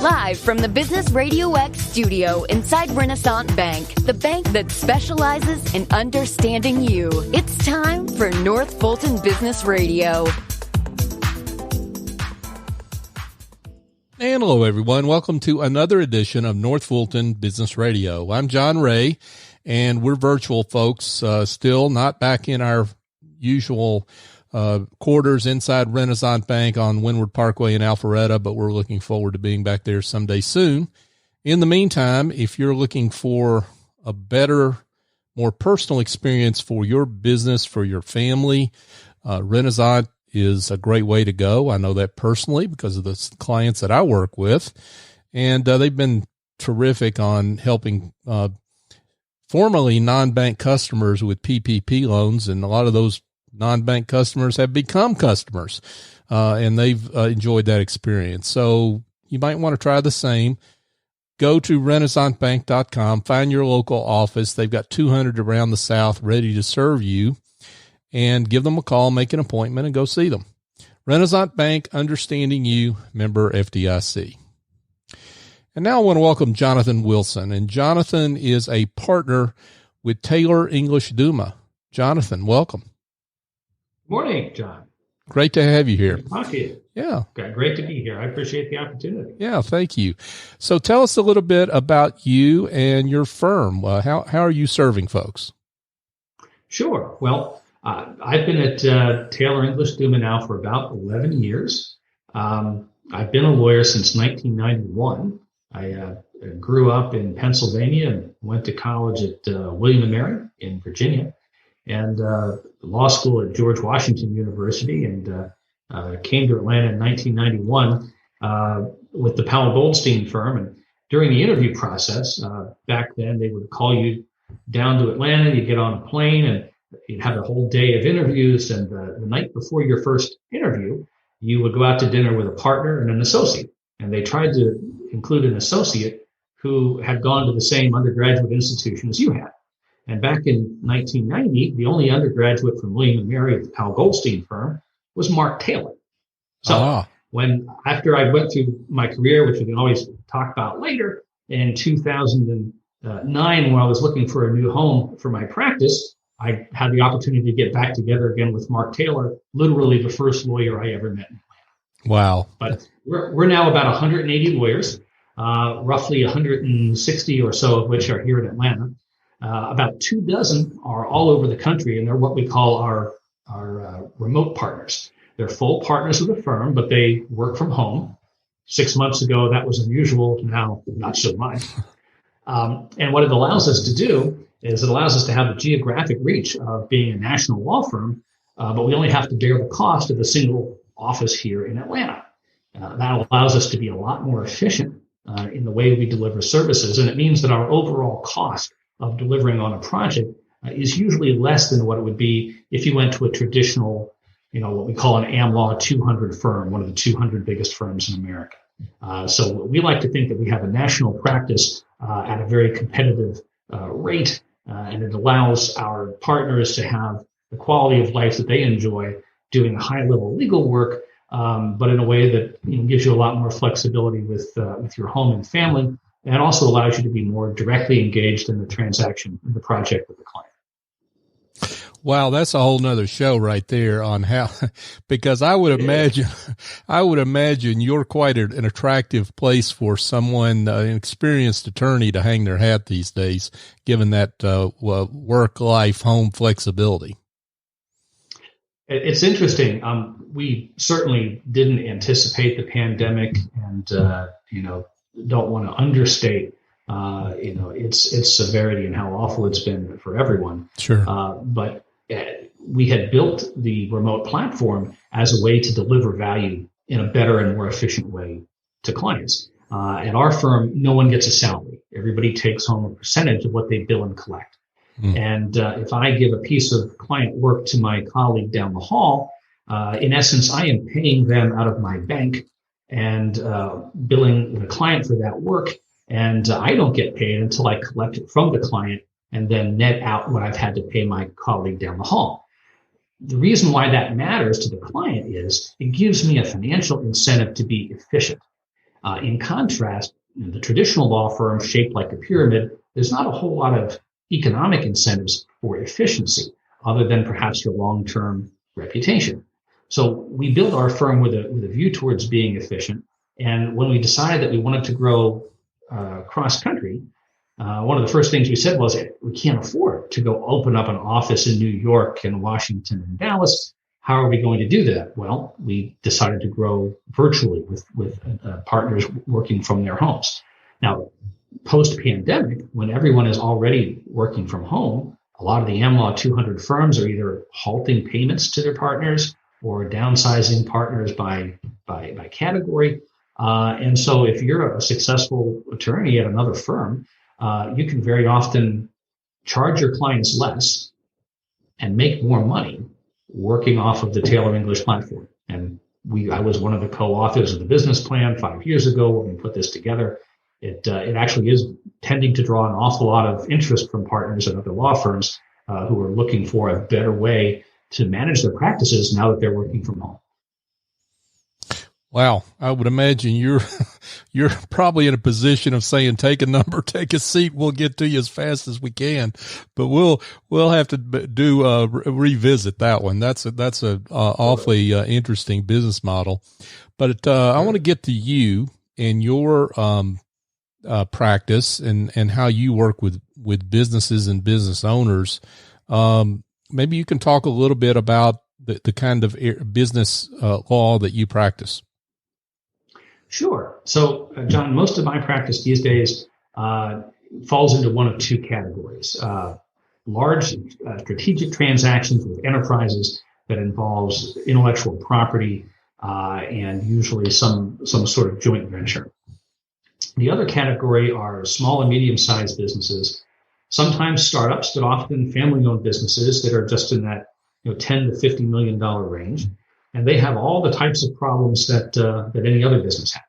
Live from the Business RadioX studio inside Renaissance Bank, the bank that specializes in understanding you. It's time for North Fulton Business Radio. And hello, everyone. Welcome to another edition of North Fulton Business Radio. I'm John Ray, and we're virtual folks, still not back in our usual quarters inside Renaissance Bank on Windward Parkway in Alpharetta, but we're looking forward to being back there someday soon. In the meantime, if you're looking for a better, more personal experience for your business, for your family, Renaissance is a great way to go. I know that personally because of the clients that I work with, and they've been terrific on helping formerly non-bank customers with PPP loans, and a lot of those non-bank customers have become customers, and they've enjoyed that experience. So you might want to try the same. Go to renaissancebank.com, find your local office. They've got 200 around the South ready to serve you, and give them a call, make an appointment, and go see them. Renaissance Bank, understanding you, member FDIC. And now I want to welcome Jonathan Wilson, and Jonathan is a partner with Taylor English Duma. Jonathan, welcome. Morning, John. Great to have you here. Good to talk to you. Yeah. Okay, great to be here. I appreciate the opportunity. Yeah, thank you. So tell us a little bit about you and your firm. How are you serving folks? Sure. Well, I've been at Taylor English Duma now for about 11 years. I've been a lawyer since 1991. I grew up in Pennsylvania and went to college at William & Mary in Virginia, and law school at George Washington University, and came to Atlanta in 1991 with the Powell Goldstein firm. And during the interview process, back then they would call you down to Atlanta, you get on a plane, and you'd have a whole day of interviews. And the night before your first interview, you would go out to dinner with a partner and an associate. And they tried to include an associate who had gone to the same undergraduate institution as you had. And back in 1990, the only undergraduate from William & Mary at the Powell Goldstein firm was Mark Taylor. So after I went through my career, which we can always talk about later, in 2009, when I was looking for a new home for my practice, I had the opportunity to get back together again with Mark Taylor, literally the first lawyer I ever met in Atlanta. Wow. But we're now about 180 lawyers, roughly 160 or so of which are here in Atlanta. About 24 are all over the country, and they're what we call our remote partners. They're full partners of the firm, but they work from home. 6 months ago, that was unusual. Now, not so much. And what it allows us to do is it allows us to have the geographic reach of being a national law firm, but we only have to bear the cost of a single office here in Atlanta. That allows us to be a lot more efficient in the way we deliver services, and it means that our overall cost of delivering on a project is usually less than what it would be if you went to a traditional, what we call an AmLaw 200 firm, one of the 200 biggest firms in America. So we like to think that we have a national practice at a very competitive rate, and it allows our partners to have the quality of life that they enjoy doing high-level legal work, but in a way that gives you a lot more flexibility with your home and family, and also allows you to be more directly engaged in the transaction, in the project with the client. Wow, that's a whole nother show right there on how, because I would imagine you're quite an attractive place for someone, an experienced attorney, to hang their hat these days, given that work-life home flexibility. It's interesting. We certainly didn't anticipate the pandemic, and don't want to understate its severity and how awful it's been for everyone. Sure. But we had built the remote platform as a way to deliver value in a better and more efficient way to clients. At our firm, no one gets a salary. Everybody takes home a percentage of what they bill and collect. And if I give a piece of client work to my colleague down the hall, in essence, I am paying them out of my bank and billing the client for that work. And I don't get paid until I collect it from the client and then net out what I've had to pay my colleague down the hall. The reason why that matters to the client is it gives me a financial incentive to be efficient. In contrast, the traditional law firm shaped like a pyramid, there's not a whole lot of economic incentives for efficiency other than perhaps your long-term reputation. So we built our firm with a view towards being efficient. And when we decided that we wanted to grow cross-country, one of the first things we said was we can't afford to go open up an office in New York and Washington and Dallas. How are we going to do that? Well, we decided to grow virtually with partners working from their homes. Now, post-pandemic, when everyone is already working from home, a lot of the AmLaw 200 firms are either halting payments to their partners or downsizing partners by category. And so if you're a successful attorney at another firm, you can very often charge your clients less and make more money working off of the Taylor English platform. And I was one of the co-authors of the business plan 5 years ago when we put this together. It actually is tending to draw an awful lot of interest from partners at other law firms who are looking for a better way to manage their practices now that they're working from home. Wow. I would imagine you're probably in a position of saying, take a number, take a seat. We'll get to you as fast as we can, but we'll have to revisit that one. That's a awfully interesting business model, but I want to get to you and your practice and how you work with businesses and business owners. Maybe you can talk a little bit about the kind of business law that you practice. Sure. So, John, most of my practice these days falls into one of two categories. Large strategic transactions with enterprises that involves intellectual property and usually some sort of joint venture. The other category are small and medium-sized businesses, sometimes startups, but often family-owned businesses that are just in that $10 to $50 million range. And they have all the types of problems that any other business has.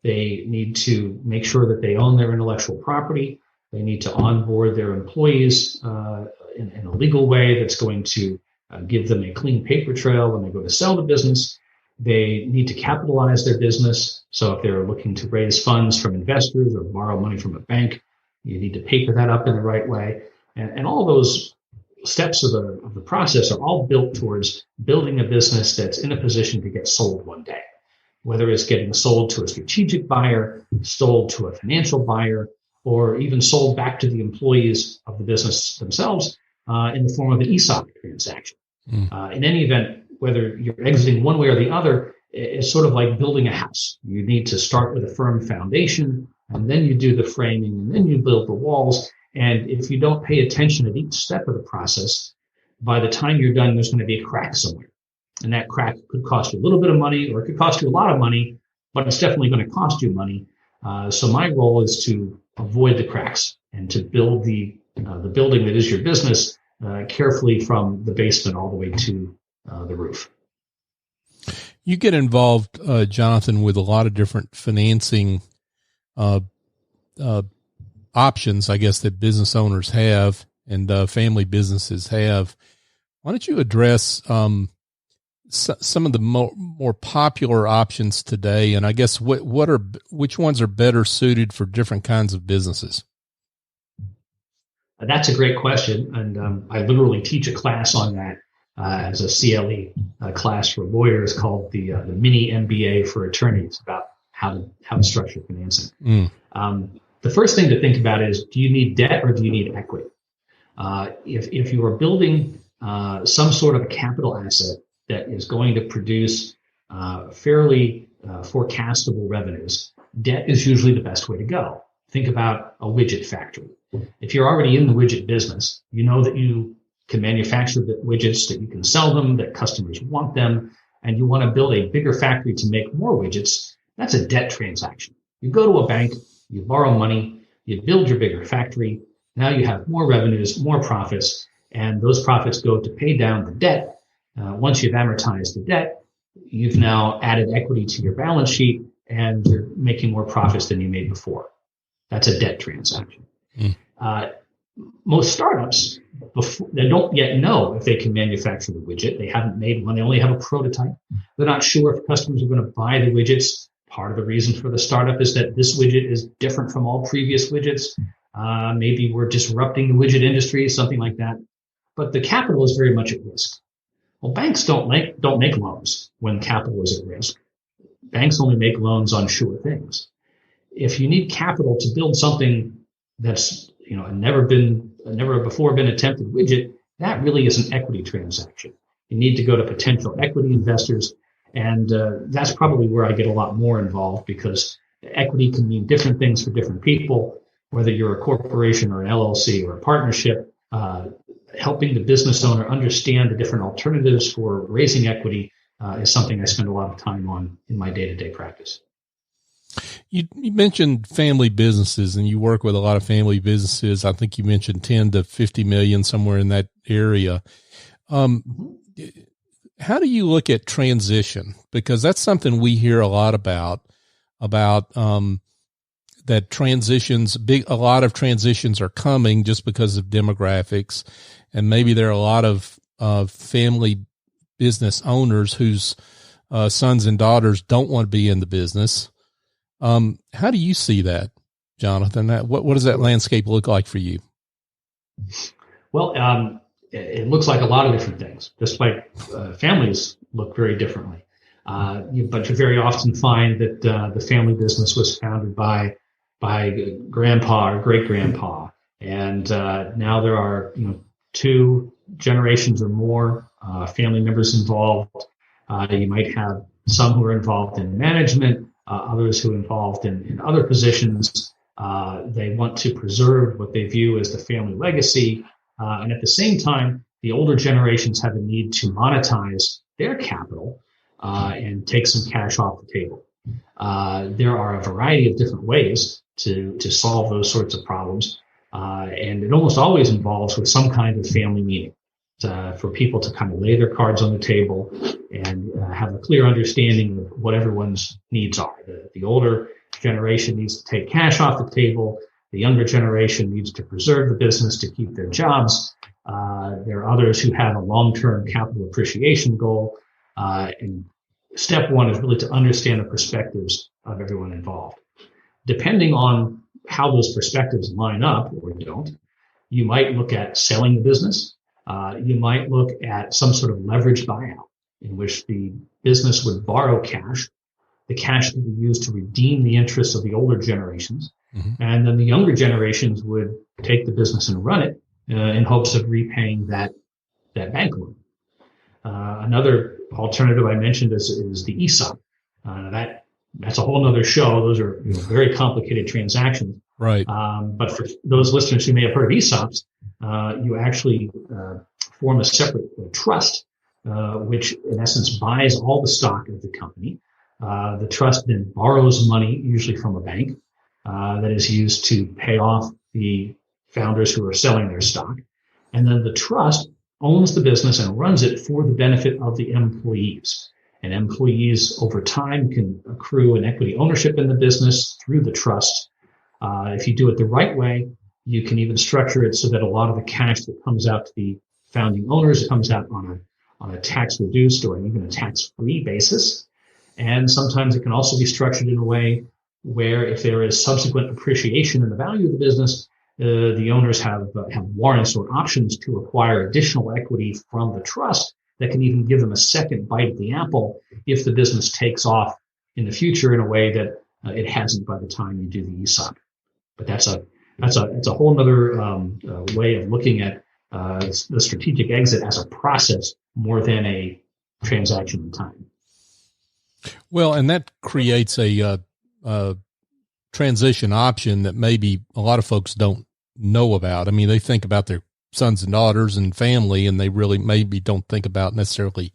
They need to make sure that they own their intellectual property. They need to onboard their employees in a legal way that's going to give them a clean paper trail when they go to sell the business. They need to capitalize their business. So if they're looking to raise funds from investors or borrow money from a bank, you need to paper that up in the right way. And all those steps of the process are all built towards building a business that's in a position to get sold one day, whether it's getting sold to a strategic buyer, sold to a financial buyer, or even sold back to the employees of the business themselves in the form of an ESOP transaction. In any event, whether you're exiting one way or the other, it's sort of like building a house. You need to start with a firm foundation, and then you do the framing, and then you build the walls. And if you don't pay attention at each step of the process, by the time you're done, there's going to be a crack somewhere. And that crack could cost you a little bit of money, or it could cost you a lot of money, but it's definitely going to cost you money. So my role is to avoid the cracks and to build the building that is your business carefully from the basement all the way to the roof. You get involved, Jonathan, with a lot of different financing options, I guess, that business owners have and family businesses have. Why don't you address some of the more popular options today, and I guess which ones are better suited for different kinds of businesses? That's a great question, and I literally teach a class on that as a CLE class for lawyers called the mini MBA for attorneys about how to structure financing. The first thing to think about is, do you need debt or do you need equity? If you are building some sort of a capital asset that is going to produce fairly forecastable revenues, debt is usually the best way to go. Think about a widget factory. If you're already in the widget business, you know that you can manufacture the widgets, that you can sell them, that customers want them, and you want to build a bigger factory to make more widgets. That's a debt transaction. You go to a bank, you borrow money, you build your bigger factory. Now you have more revenues, more profits, and those profits go to pay down the debt. Once you've amortized the debt, you've now added equity to your balance sheet, and you're making more profits than you made before. That's a debt transaction. Most startups, they don't yet know if they can manufacture the widget. They haven't made one. They only have a prototype. They're not sure if customers are going to buy the widgets. Part of the reason for the startup is that this widget is different from all previous widgets. Maybe we're disrupting the widget industry, something like that. But the capital is very much at risk. Well, banks don't make loans when capital is at risk. Banks only make loans on sure things. If you need capital to build something that's a never before been attempted widget, that really is an equity transaction. You need to go to potential equity investors, and that's probably where I get a lot more involved, because equity can mean different things for different people, whether you're a corporation or an LLC or a partnership. Helping the business owner understand the different alternatives for raising equity is something I spend a lot of time on in my day-to-day practice. You mentioned family businesses, and you work with a lot of family businesses. I think you mentioned 10 to 50 million, somewhere in that area. How do you look at transition? Because that's something we hear a lot about that transitions, a lot of transitions are coming just because of demographics. And maybe there are a lot of family business owners whose sons and daughters don't want to be in the business. How do you see that, Jonathan? What does that landscape look like for you? Well, it looks like a lot of different things, just like families look very differently. But you very often find that the family business was founded by grandpa or great grandpa, and now there are 2 generations or more family members involved. You might have some who are involved in management, others who are involved in other positions. They want to preserve what they view as the family legacy, and at the same time, the older generations have a need to monetize their capital and take some cash off the table. There are a variety of different ways to solve those sorts of problems. And it almost always involves with some kind of family meeting for people to kind of lay their cards on the table and have a clear understanding of what everyone's needs are. The older generation needs to take cash off the table. The younger generation needs to preserve the business to keep their jobs. There are others who have a long-term capital appreciation goal. And step one is really to understand the perspectives of everyone involved. Depending on how those perspectives line up or don't, you might look at selling the business. You might look at some sort of leveraged buyout in which the business would borrow cash. The cash would be used to redeem the interests of the older generations. Mm-hmm. And then the younger generations would take the business and run it in hopes of repaying that bank loan. Another alternative I mentioned is the ESOP. That's a whole other show. Those are very complicated transactions. Right. But for those listeners who may have heard of ESOPs, you actually form a separate trust, which in essence buys all the stock of the company. The trust then borrows money, usually from a bank, that is used to pay off the founders who are selling their stock. And then the trust owns the business and runs it for the benefit of the employees. And employees over time can accrue an equity ownership in the business through the trust. If you do it the right way, you can even structure it so that a lot of the cash that comes out to the founding owners comes out on a tax reduced or even a tax free basis. And sometimes it can also be structured in a way where if there is subsequent appreciation in the value of the business, the owners have warrants or options to acquire additional equity from the trust that can even give them a second bite at the apple if the business takes off in the future in a way that it hasn't by the time you do the ESOP. But that's a whole other way of looking at the strategic exit as a process more than a transaction in time. Well, and that creates a transition option that maybe a lot of folks don't know about. I mean, they think about their sons and daughters and family, and they really maybe don't think about necessarily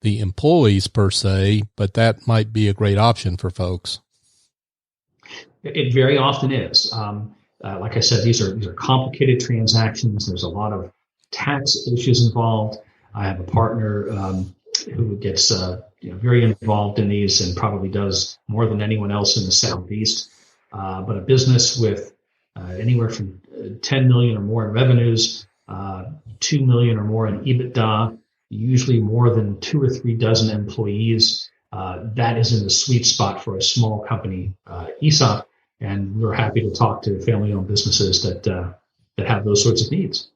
the employees per se, but that might be a great option for folks. It very often is. Like I said, these are complicated transactions. There's a lot of tax issues involved. I have a partner who gets very involved in these and probably does more than anyone else in the Southeast. But a business with anywhere from 10 million or more in revenues, 2 million or more in EBITDA, usually more than 2 or 3 dozen employees, that is in the sweet spot for a small company ESOP. And we're happy to talk to family-owned businesses that have those sorts of needs.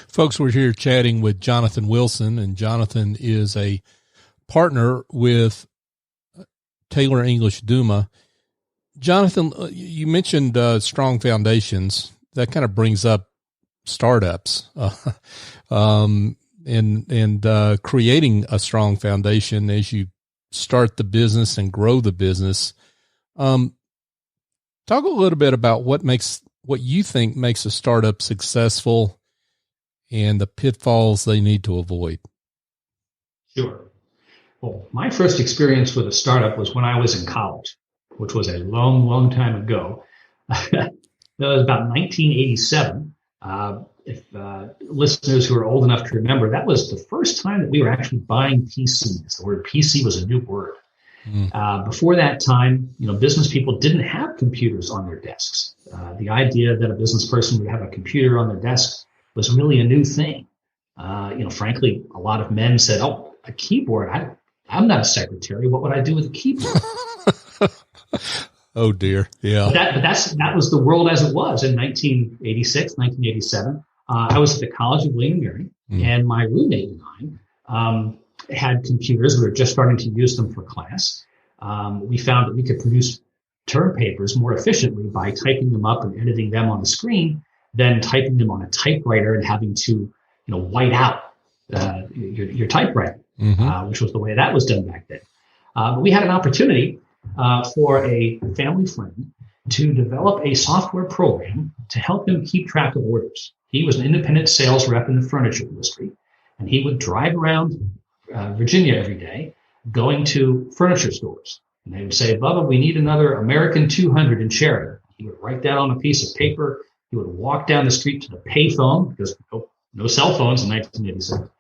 Folks, we're here chatting with Jonathan Wilson, and Jonathan is a partner with Taylor English Duma. Jonathan, you mentioned strong foundations. That kind of brings up startups and creating a strong foundation as you start the business and grow the business. Talk a little bit about what you think makes a startup successful and the pitfalls they need to avoid. Sure. Well, my first experience with a startup was when I was in college, which was a long, long time ago. That was about 1987. If listeners who are old enough to remember, that was the first time that we were actually buying PCs. The word PC was a new word. Before that time, business people didn't have computers on their desks. The idea that a business person would have a computer on their desk was really a new thing. Frankly, a lot of men said, "Oh, a keyboard. I'm not a secretary. What would I do with a keyboard?" Oh dear, yeah. But that was the world as it was in 1986, 1987. I was at the College of William and Mary, and my roommate and I had computers. We were just starting to use them for class. We found that we could produce term papers more efficiently by typing them up and editing them on the screen than typing them on a typewriter and having to, white out your typewriter, which was the way that was done back then. But we had an opportunity for a family friend to develop a software program to help him keep track of orders. He was an independent sales rep in the furniture industry, and he would drive around Virginia every day going to furniture stores. And they would say, "Bubba, we need another American 200 in Sheridan." He would write that on a piece of paper. He would walk down the street to the payphone, because no cell phones in 1987.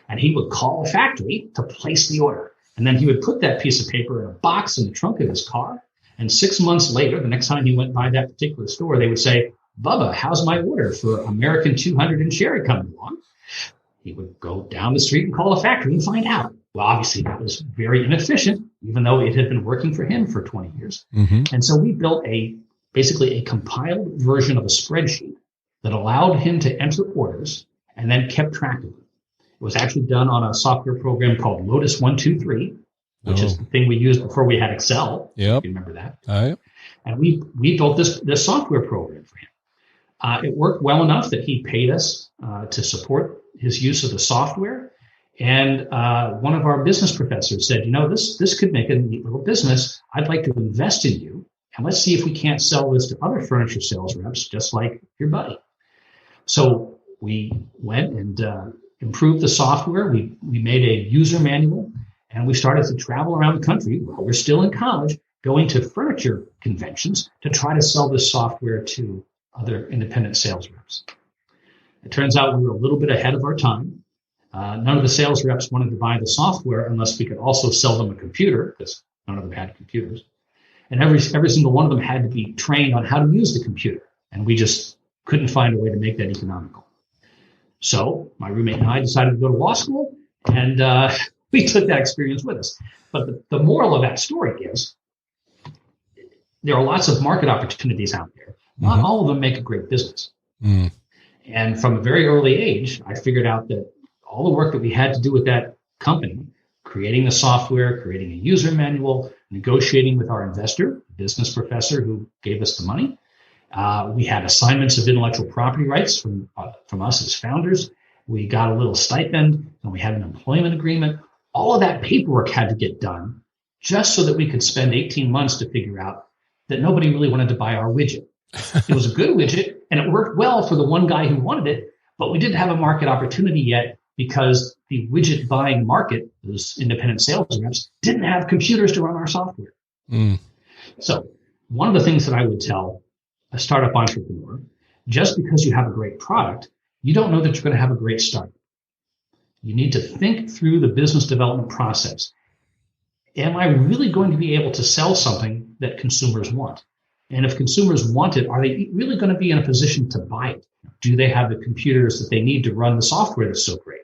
And he would call a factory to place the order. And then he would put that piece of paper in a box in the trunk of his car. And 6 months later, the next time he went by that particular store, they would say, "Bubba, how's my order for American 200 in Sherry coming along?" He would go down the street and call a factory and find out. Well, obviously, that was very inefficient, even though it had been working for him for 20 years. And so we built basically a compiled version of a spreadsheet that allowed him to enter orders and then kept track of them. It was actually done on a software program called Lotus 123, which is the thing we used before we had Excel. Yep. If you remember that. Yep. And we built this software program for him. It worked well enough that he paid us to support his use of the software. And one of our business professors said, this could make a neat little business. I'd like to invest in you. And let's see if we can't sell this to other furniture sales reps, just like your buddy. So we went and improved the software. We made a user manual, and we started to travel around the country while we're still in college, going to furniture conventions to try to sell this software to other independent sales reps. It turns out we were a little bit ahead of our time. None of the sales reps wanted to buy the software unless we could also sell them a computer, because none of them had computers. And every single one of them had to be trained on how to use the computer. And we just couldn't find a way to make that economical. So my roommate and I decided to go to law school, and we took that experience with us. But the moral of that story is there are lots of market opportunities out there. Not all of them make a great business. And from a very early age, I figured out that all the work that we had to do with that company, creating the software, creating a user manual, negotiating with our investor, business professor who gave us the money. We had assignments of intellectual property rights from us as founders. We got a little stipend, and we had an employment agreement. All of that paperwork had to get done just so that we could spend 18 months to figure out that nobody really wanted to buy our widget. It was a good widget, and it worked well for the one guy who wanted it, but we didn't have a market opportunity yet because the widget buying market, those independent sales reps, didn't have computers to run our software. So one of the things that I would tell a startup entrepreneur, just because you have a great product, you don't know that you're going to have a great start. You need to think through the business development process. Am I really going to be able to sell something that consumers want? And if consumers want it, are they really going to be in a position to buy it? Do they have the computers that they need to run the software that's so great?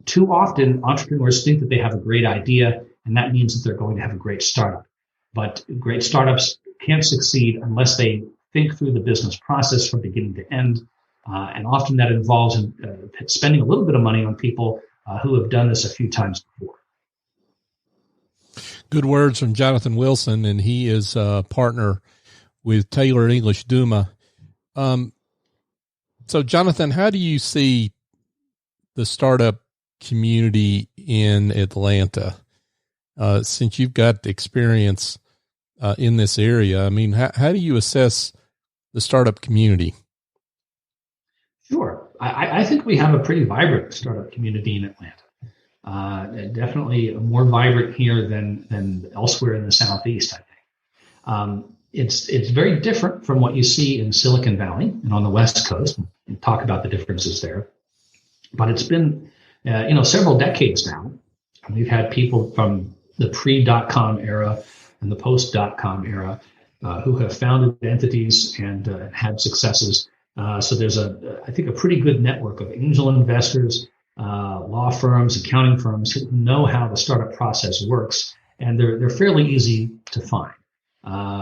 too often, entrepreneurs think that they have a great idea, and that means that they're going to have a great startup. But great startups can't succeed unless they think through the business process from beginning to end. And often that involves spending a little bit of money on people who have done this a few times before. Good words from Jonathan Wilson, and he is a partner with Taylor English Duma. So, Jonathan, how do you see the startup community in Atlanta? Since you've got experience in this area, I mean, how do you assess the startup community? Sure. I think we have a pretty vibrant startup community in Atlanta. Definitely more vibrant here than elsewhere in the Southeast, I think. It's very different from what you see in Silicon Valley and on the West Coast, and talk about the differences there. But it's been, several decades now. We've had people from the pre-dot-com era and the post-dot-com era who have founded entities and had successes. So there's I think a pretty good network of angel investors, law firms, accounting firms who know how the startup process works, and they're fairly easy to find.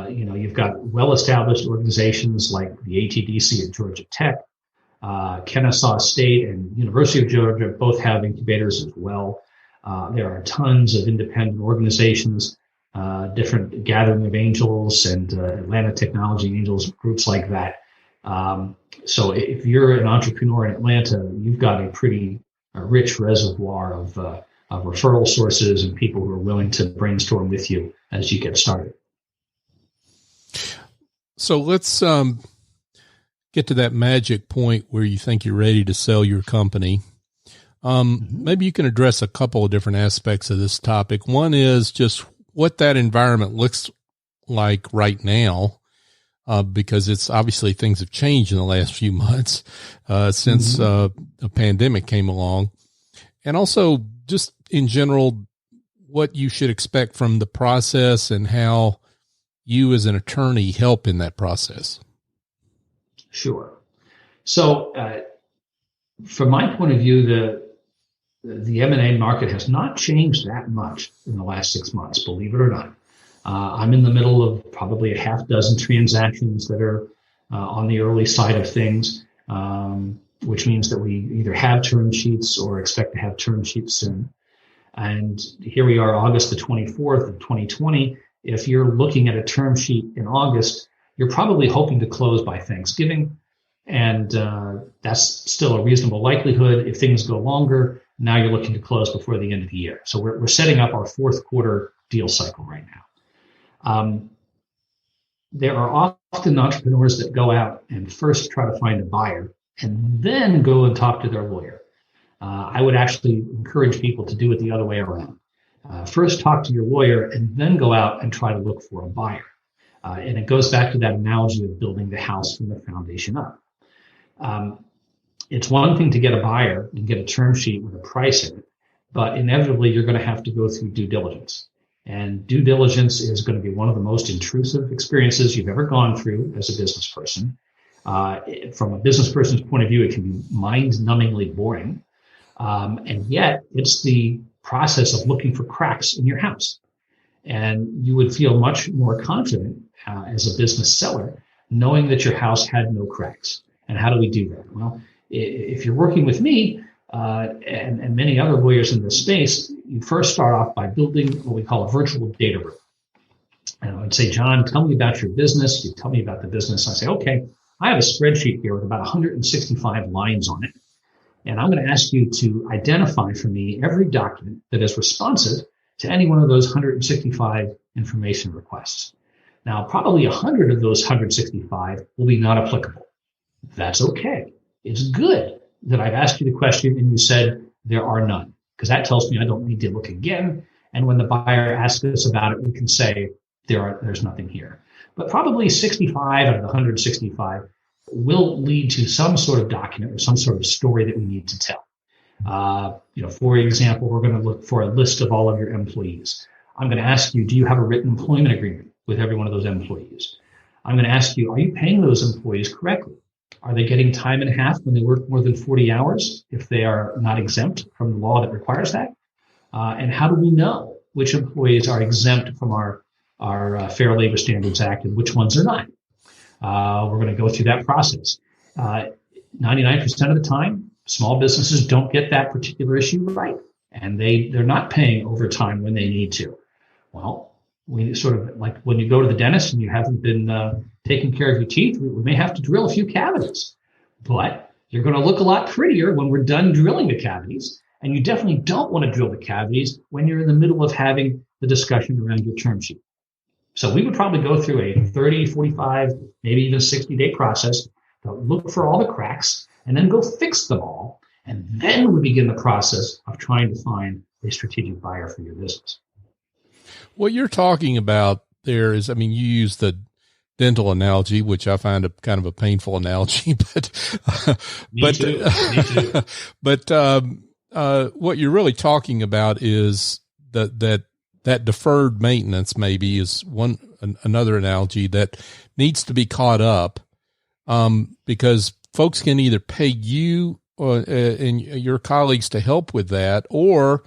You've got well-established organizations like the ATDC at Georgia Tech, Kennesaw State and University of Georgia both have incubators as well. There are tons of independent organizations, different gathering of angels and Atlanta Technology Angels, groups like that. So if you're an entrepreneur in Atlanta, you've got a pretty rich reservoir of referral sources and people who are willing to brainstorm with you as you get started. So let's get to that magic point where you think you're ready to sell your company. Maybe you can address a couple of different aspects of this topic. One is just what that environment looks like right now. Because it's obviously things have changed in the last few months since the pandemic came along. And also just in general, what you should expect from the process and how you as an attorney help in that process. Sure. So from my point of view, the M&A market has not changed that much in the last 6 months, believe it or not. I'm in the middle of probably a half dozen transactions that are on the early side of things, which means that we either have term sheets or expect to have term sheets soon. And here we are, August the 24th of 2020. If you're looking at a term sheet in August, you're probably hoping to close by Thanksgiving. And that's still a reasonable likelihood. If things go longer, now you're looking to close before the end of the year. So we're setting up our fourth quarter deal cycle right now. There are often entrepreneurs that go out and first try to find a buyer and then go and talk to their lawyer. I would actually encourage people to do it the other way around. First talk to your lawyer and then go out and try to look for a buyer. And it goes back to that analogy of building the house from the foundation up. It's one thing to get a buyer and get a term sheet with a price in it, but inevitably you're going to have to go through due diligence. And due diligence is going to be one of the most intrusive experiences you've ever gone through as a business person. From a business person's point of view, it can be mind-numbingly boring. And yet, it's the process of looking for cracks in your house. And you would feel much more confident as a business seller knowing that your house had no cracks. And how do we do that? Well, if you're working with me, and many other lawyers in this space, you first start off by building what we call a virtual data room. And I would say, John, tell me about your business. You tell me about the business. I say, okay, I have a spreadsheet here with about 165 lines on it. And I'm going to ask you to identify for me every document that is responsive to any one of those 165 information requests. Now, probably 100 of those 165 will be not applicable. That's okay. It's good that I've asked you the question and you said there are none, because that tells me I don't need to look again. And when the buyer asks us about it, we can say there's nothing here. But probably 65 out of the 165 will lead to some sort of document or some sort of story that we need to tell. For example, we're going to look for a list of all of your employees. I'm going to ask you, do you have a written employment agreement with every one of those employees? I'm going to ask you, are you paying those employees correctly? Are they getting time and a half when they work more than 40 hours if they are not exempt from the law that requires that? And how do we know which employees are exempt from our Fair Labor Standards Act and which ones are not? We're going to go through that process. 99% of the time, small businesses don't get that particular issue right, and they're not paying overtime when they need to. Well, we sort of like when you go to the dentist and you haven't been taking care of your teeth, we may have to drill a few cavities, but you're going to look a lot prettier when we're done drilling the cavities. And you definitely don't want to drill the cavities when you're in the middle of having the discussion around your term sheet. So we would probably go through a 30, 45, maybe even 60-day process to look for all the cracks and then go fix them all. And then we begin the process of trying to find a strategic buyer for your business. What you're talking about there is, I mean, you use the dental analogy, which I find a kind of a painful analogy, but, Me too. what you're really talking about is that deferred maintenance maybe is another analogy that needs to be caught up, because folks can either pay you and your colleagues to help with that, or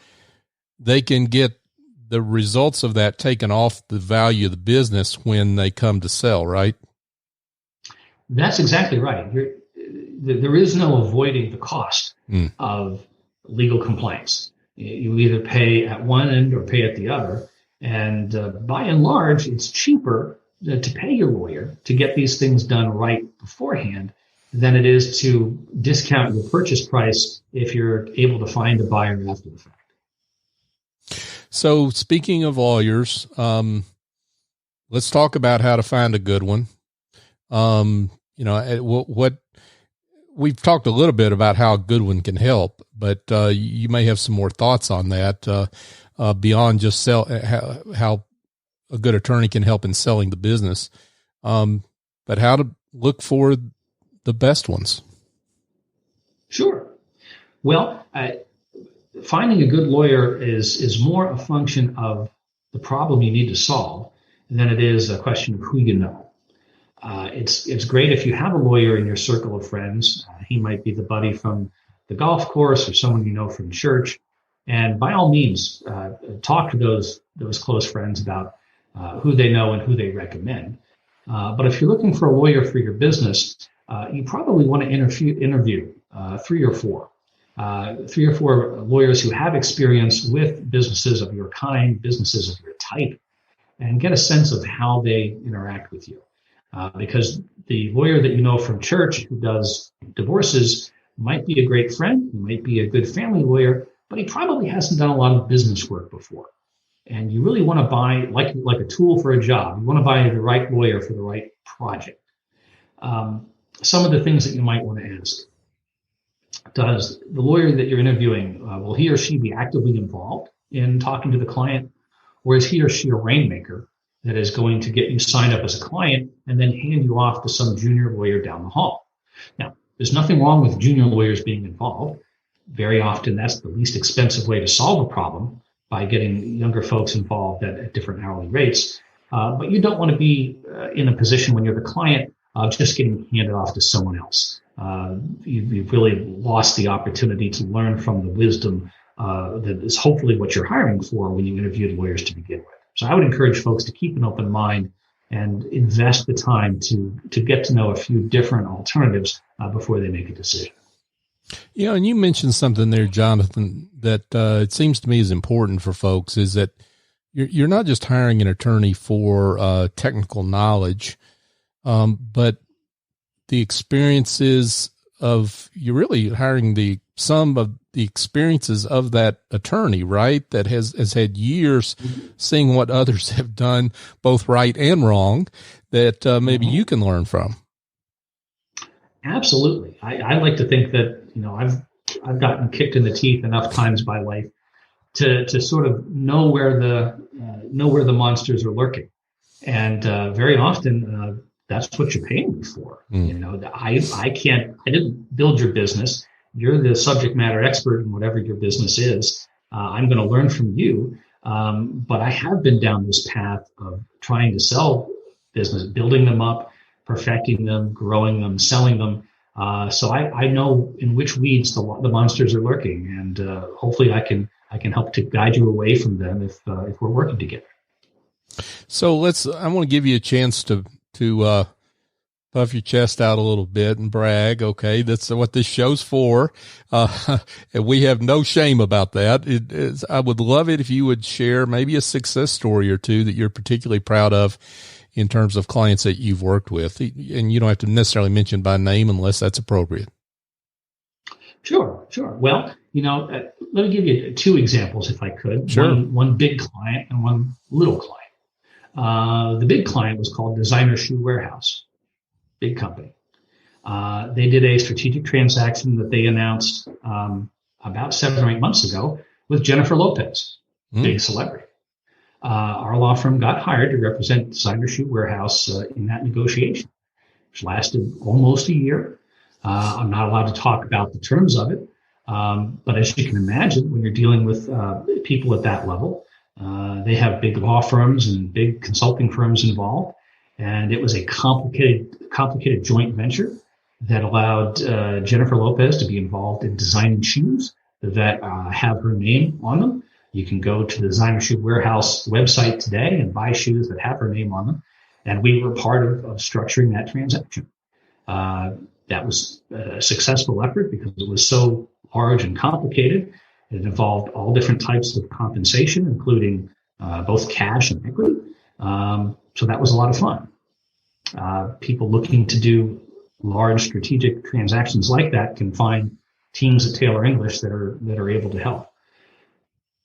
they can get the results of that taken off the value of the business when they come to sell, right? That's exactly right. There is no avoiding the cost of legal complaints. You either pay at one end or pay at the other. And by and large, it's cheaper to pay your lawyer to get these things done right beforehand than it is to discount your purchase price if you're able to find a buyer after the fact. So speaking of lawyers, let's talk about how to find a good one. What we've talked a little bit about how a good one can help, but you may have some more thoughts on that beyond just how a good attorney can help in selling the business, but how to look for the best ones. Sure. Well, finding a good lawyer is more a function of the problem you need to solve than it is a question of who you know. It's great if you have a lawyer in your circle of friends. He might be the buddy from the golf course or someone you know from church. And by all means, talk to those close friends about who they know and who they recommend. But if you're looking for a lawyer for your business, you probably want to interview three or four lawyers who have experience with businesses of your kind, businesses of your type, and get a sense of how they interact with you. Because the lawyer that you know from church who does divorces might be a great friend, he might be a good family lawyer, but he probably hasn't done a lot of business work before. And you really want to buy, like a tool for a job, you want to buy the right lawyer for the right project. Some of the things that you might want to ask. Does the lawyer that you're interviewing, will he or she be actively involved in talking to the client? Or is he or she a rainmaker that is going to get you signed up as a client and then hand you off to some junior lawyer down the hall? Now, there's nothing wrong with junior lawyers being involved. Very often, that's the least expensive way to solve a problem by getting younger folks involved at different hourly rates. But you don't want to be in a position when you're the client of just getting handed off to someone else. You've really lost the opportunity to learn from the wisdom that is hopefully what you're hiring for when you interview lawyers to begin with. So I would encourage folks to keep an open mind and invest the time to get to know a few different alternatives before they make a decision. Yeah, and you mentioned something there, Jonathan, that it seems to me is important for folks, is that you're not just hiring an attorney for technical knowledge, but the experiences of, you're really hiring some of the experiences of that attorney, right? That has had years seeing what others have done, both right and wrong, that maybe you can learn from. Absolutely. I like to think that, I've gotten kicked in the teeth enough times by life to sort of know where the monsters are lurking. And very often, that's what you're paying me for. I didn't build your business. You're the subject matter expert in whatever your business is. I'm going to learn from you. But I have been down this path of trying to sell business, building them up, perfecting them, growing them, selling them. So I know in which weeds the monsters are lurking, and hopefully I can help to guide you away from them if we're working together. So I want to give you a chance to puff your chest out a little bit and brag. Okay. That's what this show's for. And we have no shame about that. I would love it if you would share maybe a success story or two that you're particularly proud of in terms of clients that you've worked with. And you don't have to necessarily mention by name unless that's appropriate. Sure. Well, let me give you two examples if I could. Sure. One big client and one little client. The big client was called Designer Shoe Warehouse. Big company. They did a strategic transaction that they announced about 7 or 8 months ago with Jennifer Lopez, big celebrity. Our law firm got hired to represent Designer Shoe Warehouse in that negotiation, which lasted almost a year. I'm not allowed to talk about the terms of it, but as you can imagine, when you're dealing with people at that level, they have big law firms and big consulting firms involved. And it was a complicated joint venture that allowed Jennifer Lopez to be involved in designing shoes that have her name on them. You can go to the Designer Shoe Warehouse website today and buy shoes that have her name on them. And we were part of structuring that transaction. That was a successful effort because it was so large and complicated. It involved all different types of compensation, including both cash and equity. So that was a lot of fun. People looking to do large strategic transactions like that can find teams at Taylor English that are able to help.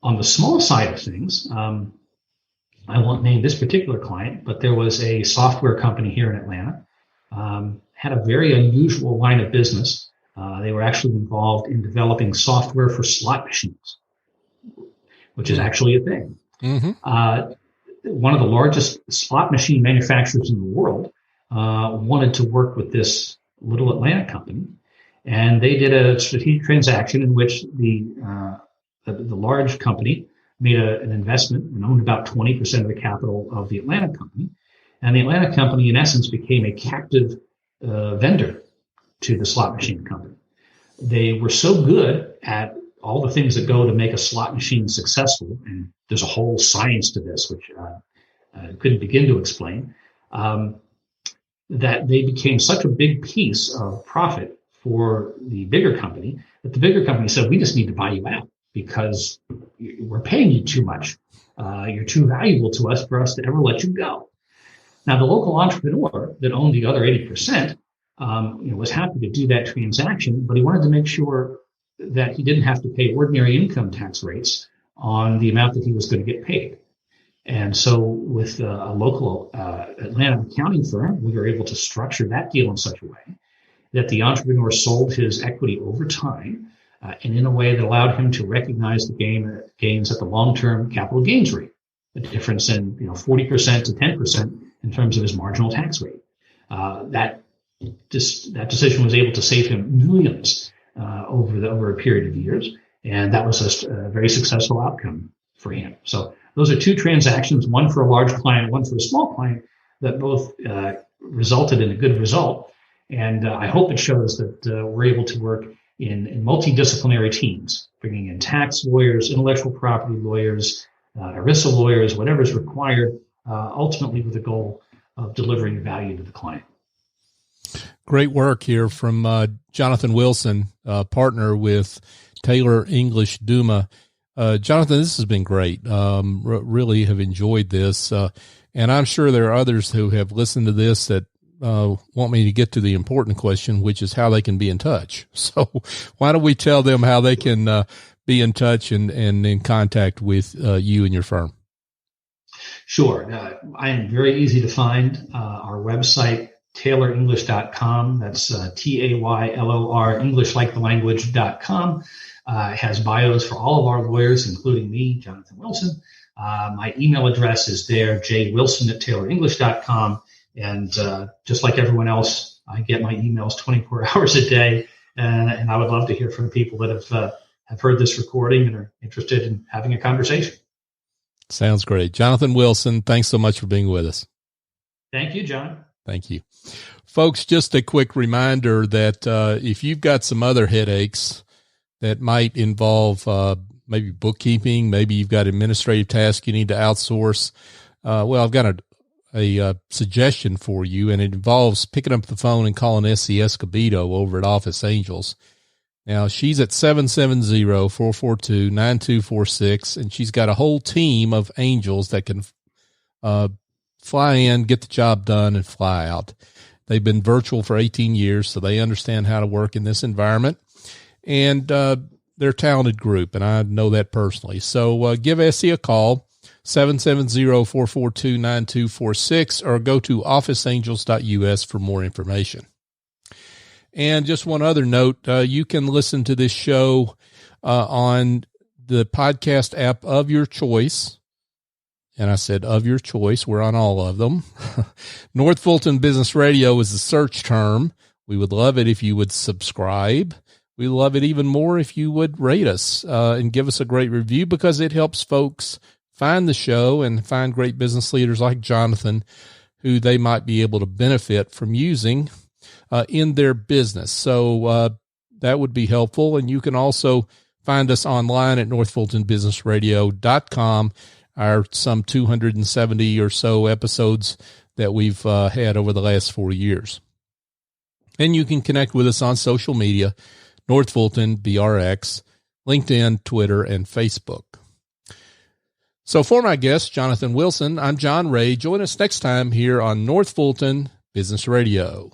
On the small side of things, I won't name this particular client, but there was a software company here in Atlanta, had a very unusual line of business. They were actually involved in developing software for slot machines, which is actually a thing. Mm-hmm. One of the largest slot machine manufacturers in the world wanted to work with this little Atlanta company, and they did a strategic transaction in which the large company made an investment and owned about 20% of the capital of the Atlanta company, and the Atlanta company, in essence, became a captive vendor to the slot machine company. They were so good at all the things that go to make a slot machine successful, and there's a whole science to this, which I couldn't begin to explain, that they became such a big piece of profit for the bigger company that the bigger company said, we just need to buy you out because we're paying you too much. You're too valuable to us for us to ever let you go. Now, the local entrepreneur that owned the other 80%, was happy to do that transaction, but he wanted to make sure that he didn't have to pay ordinary income tax rates on the amount that he was going to get paid. And so with a local Atlanta accounting firm, we were able to structure that deal in such a way that the entrepreneur sold his equity over time and in a way that allowed him to recognize the gains at the long-term capital gains rate, the difference in 40% to 10% in terms of his marginal tax rate. That decision was able to save him millions over a period of years, and that was a very successful outcome for him. So those are two transactions, one for a large client, one for a small client, that both resulted in a good result. And I hope it shows that we're able to work in multidisciplinary teams, bringing in tax lawyers, intellectual property lawyers, ERISA lawyers, whatever is required, ultimately with the goal of delivering value to the client. Great work here from Jonathan Wilson, partner with Taylor English Duma. Jonathan, this has been great. Really have enjoyed this. And I'm sure there are others who have listened to this that want me to get to the important question, which is how they can be in touch. So why don't we tell them how they can be in touch and in contact with you and your firm? Sure. I am very easy to find. Our website, taylorenglish.com. That's Taylor, English like the language.com. Has bios for all of our lawyers, including me, Jonathan Wilson. My email address is there, jwilson@taylorenglish.com. And just like everyone else, I get my emails 24 hours a day. And I would love to hear from people that have heard this recording and are interested in having a conversation. Sounds great. Jonathan Wilson, thanks so much for being with us. Thank you, John. Thank you. Folks, just a quick reminder that if you've got some other headaches that might involve maybe bookkeeping, maybe you've got administrative tasks you need to outsource, well, I've got a suggestion for you, and it involves picking up the phone and calling Essie Escobedo over at Office Angels. Now, she's at 770-442-9246, and she's got a whole team of angels that can fly in, get the job done, and fly out. They've been virtual for 18 years, so they understand how to work in this environment. And they're a talented group, and I know that personally. So give Essie a call, 770-442-9246, or go to officeangels.us for more information. And just one other note, you can listen to this show on the podcast app of your choice. And I said of your choice. We're on all of them. North Fulton Business Radio is the search term. We would love it if you would subscribe. We love it even more if you would rate us and give us a great review, because it helps folks find the show and find great business leaders like Jonathan who they might be able to benefit from using in their business. So that would be helpful. And you can also find us online at northfultonbusinessradio.com, our some 270 or so episodes that we've had over the last 4 years. And you can connect with us on social media, North Fulton BRX, LinkedIn, Twitter, and Facebook. So for my guest, Jonathan Wilson, I'm John Ray. Join us next time here on North Fulton Business Radio.